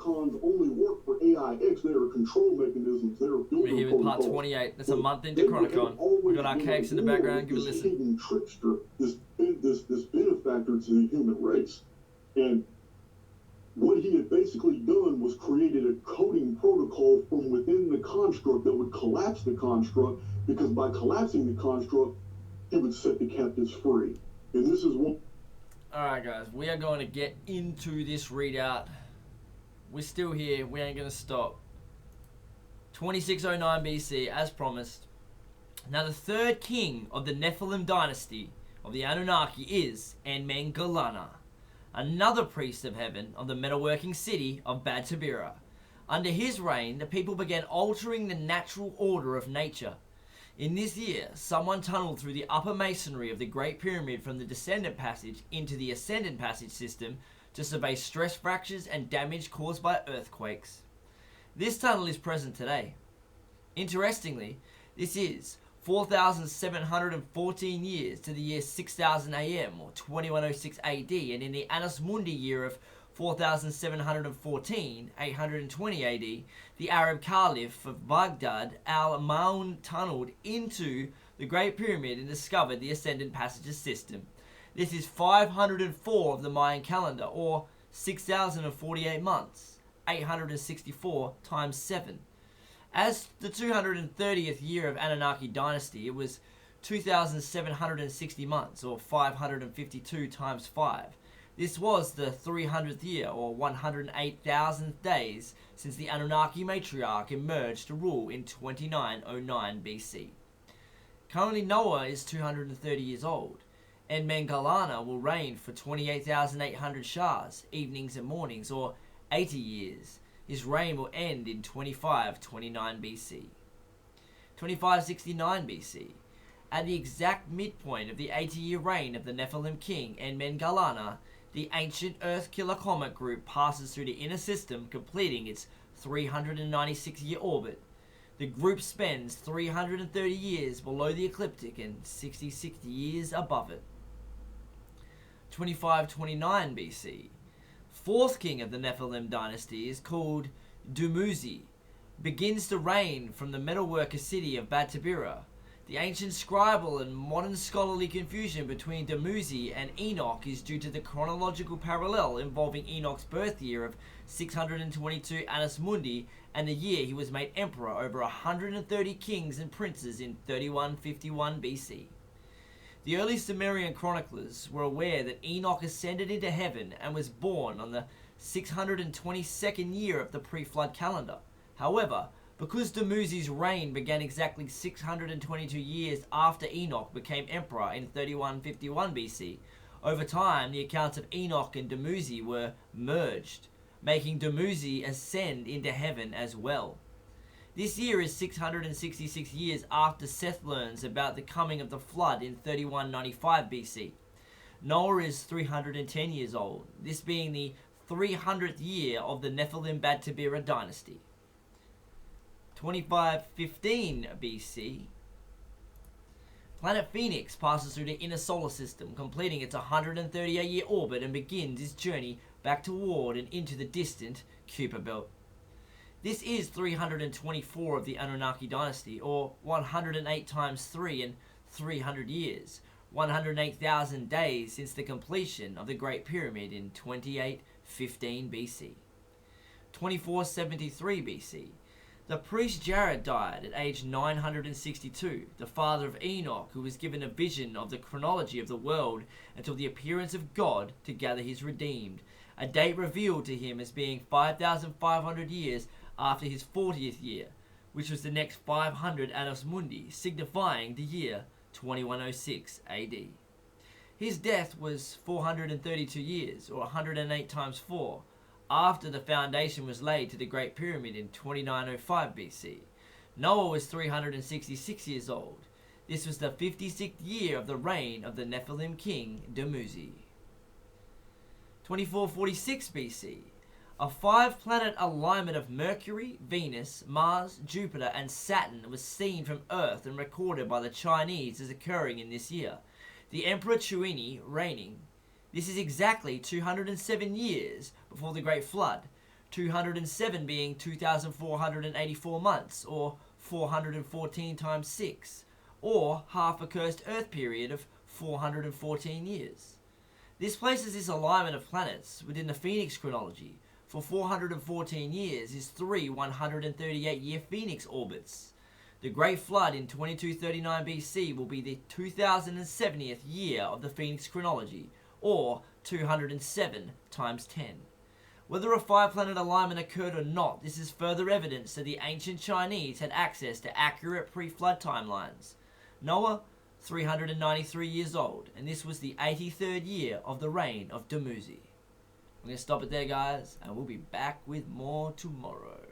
Chronicons only work for AIX. They are control mechanisms. They are building We're here with part protocols. 28. That's a month into Chronicon. We've got archaix in the background. Give it a listen. Hidden trickster, this benefactor to the human race. And what he had basically done was created a coding protocol from within the construct that would collapse the construct, because by collapsing the construct, it would set the captives free. And this is what... Alright guys, we are going to get into this readout. We're still here, we ain't going to stop. 2609 BC, as promised. Now the third king of the Nephilim dynasty of the Anunnaki is Enmengalana, another priest of heaven of the metalworking city of Bad Tabira. Under his reign, the people began altering the natural order of nature. In this year, someone tunneled through the upper masonry of the Great Pyramid from the descendant passage into the ascendant passage system to survey stress fractures and damage caused by earthquakes. This tunnel is present today. Interestingly, this is 4,714 years to the year 6000 AM or 2106 AD, and in the Annus Mundi year of 4,714, 820 AD, the Arab Caliph of Baghdad, Al-Ma'un, tunneled into the Great Pyramid and discovered the Ascendant Passages system. This is 504 of the Mayan calendar, or 6,048 months, 864 times 7. As the 230th year of Anunnaki dynasty, it was 2,760 months, or 552 times 5. This was the 300th year, or 108,000 days, since the Anunnaki matriarch emerged to rule in 2909 BC. Currently Noah is 230 years old, and Enmengalana will reign for 28,800 shahs, evenings and mornings, or 80 years. His reign will end in 2529 BC. 2569 BC. At the exact midpoint of the 80-year reign of the Nephilim king Enmengalana, the ancient Earth Killer Comet group passes through the inner system, completing its 396-year orbit. The group spends 330 years below the ecliptic and 66 years above it. 2529 BC. Fourth king of the Nephilim dynasty is called Dumuzi. Begins to reign from the metalworker city of Bad Tabira. The ancient scribal and modern scholarly confusion between Dumuzi and Enoch is due to the chronological parallel involving Enoch's birth year of 622 Annus Mundi and the year he was made emperor over 130 kings and princes in 3151 BC. The early Sumerian chroniclers were aware that Enoch ascended into heaven and was born on the 622nd year of the pre-flood calendar. However, because Dumuzi's reign began exactly 622 years after Enoch became emperor in 3151 BC, over time the accounts of Enoch and Dumuzi were merged, making Dumuzi ascend into heaven as well. This year is 666 years after Seth learns about the coming of the flood in 3195 BC. Noah is 310 years old, this being the 300th year of the Nephilim Bad Tabira dynasty. 2515 BC. Planet Phoenix passes through the inner solar system, completing its 138-year orbit and begins its journey back toward and into the distant Kuiper belt. This is 324 of the Anunnaki dynasty, or 108 times 3 in 300 years, 108,000 days since the completion of the Great Pyramid in 2815 BC. 2473 BC. The priest Jared died at age 962, the father of Enoch, who was given a vision of the chronology of the world until the appearance of God to gather his redeemed, a date revealed to him as being 5,500 years after his 40th year, which was the next 500 Annus Mundi, signifying the year 2106 AD. His death was 432 years, or 108 times 4, after the foundation was laid to the Great Pyramid in 2905 BC. Noah was 366 years old. This was the 56th year of the reign of the Nephilim king Dumuzi. 2446 BC. A 5-planet alignment of Mercury, Venus, Mars, Jupiter, and Saturn was seen from Earth and recorded by the Chinese as occurring in this year. The Emperor Chuini reigning. This is exactly 207 years before the Great Flood. 207 being 2,484 months, or 414 times 6, or half a cursed Earth period of 414 years. This places this alignment of planets within the Phoenix chronology, for 414 years is 3 138-year Phoenix orbits. The Great Flood in 2239 BC will be the 2070th year of the Phoenix chronology, or 207 times 10. Whether a 5-planet alignment occurred or not, this is further evidence that the ancient Chinese had access to accurate pre-flood timelines. Noah, 393 years old, and this was the 83rd year of the reign of Dumuzi. I'm going to stop it there, guys, and we'll be back with more tomorrow.